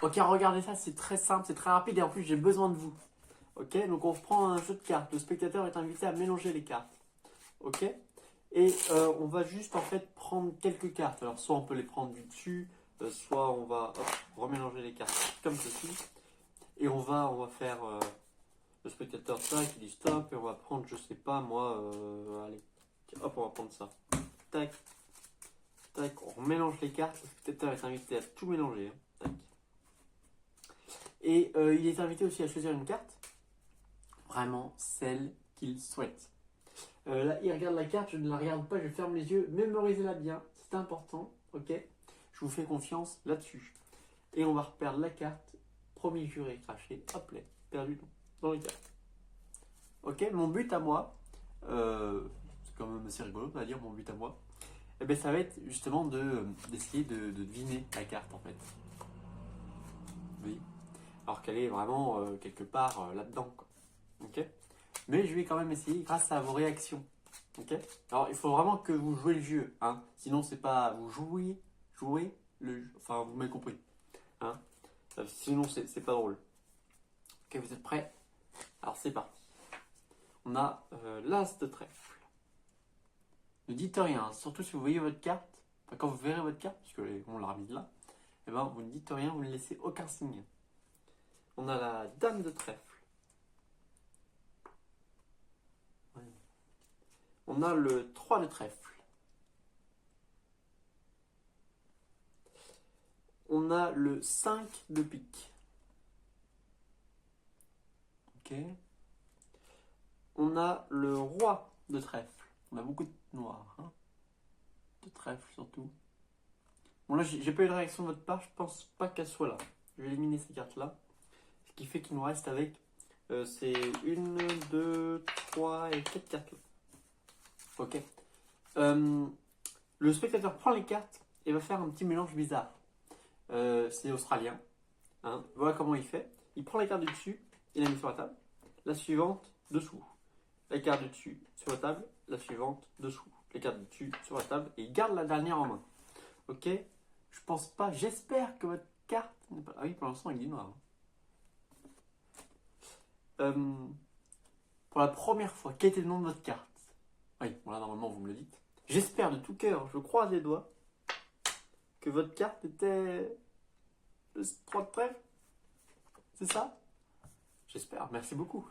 Ok, regardez ça, c'est très simple, c'est très rapide et en plus j'ai besoin de vous. Ok, donc on reprend un jeu de cartes. Le spectateur est invité à mélanger les cartes. Ok, et on va juste en fait prendre quelques cartes. Alors soit on peut les prendre du dessus, soit on va remélanger les cartes comme ceci. Et on va faire le spectateur ça qui dit stop et on va prendre, je sais pas moi, allez, hop, on va prendre ça. Tac, tac, on mélange les cartes. Le spectateur est invité à tout mélanger. Hein. Tac. Et il est invité aussi à choisir une carte, vraiment celle qu'il souhaite. Là, il regarde la carte, je ne la regarde pas, je ferme les yeux, mémorisez-la bien, c'est important, ok? Je vous fais confiance là-dessus. Et on va reperdre la carte, premier juré craché, hop là, perdu dans les cartes. Ok, mon but à moi, c'est quand même assez rigolo, on va dire mon but à moi, eh ben, ça va être justement d'essayer de deviner la carte en fait. Oui. Alors qu'elle est vraiment quelque part là-dedans. Quoi. Ok. Mais je vais quand même essayer grâce à vos réactions. Ok. Alors il faut vraiment que vous jouez le jeu. Hein. Sinon c'est pas vous jouez le jeu. Enfin vous m'avez compris. Hein. Sinon c'est pas drôle. Ok, vous êtes prêts? Alors c'est parti. On a l'as de trèfle. Ne dites rien, surtout si vous voyez votre carte. Enfin, quand vous verrez votre carte, puisque on l'a remise là, et ben vous ne dites rien, vous ne laissez aucun signe. On a la dame de trèfle. On a le 3 de trèfle. On a le 5 de pique. Ok. On a le roi de trèfle. On a beaucoup de noirs. Hein. De trèfle surtout. Bon là j'ai pas eu de réaction de votre part, je pense pas qu'elle soit là. Je vais éliminer ces cartes là. Ce qui fait qu'il nous reste avec c'est 1, 2, 3 et 4 cartes là. Ok. Le spectateur prend les cartes et va faire un petit mélange bizarre. C'est australien. Hein. Voilà comment il fait. Il prend la carte du dessus, il la met sur la table. La suivante, dessous. La carte du dessus sur la table. La suivante, dessous. Les cartes du dessus sur la table. Et il garde la dernière en main. Ok. Je pense pas, j'espère que votre carte n'est pas... Ah oui, pour l'instant, il dit noir. Pour la première fois, quel était le nom de votre carte? Oui, bon là, normalement, vous me le dites. J'espère de tout cœur, je croise les doigts, que votre carte était le 3 de trèfle. C'est ça? J'espère, merci beaucoup.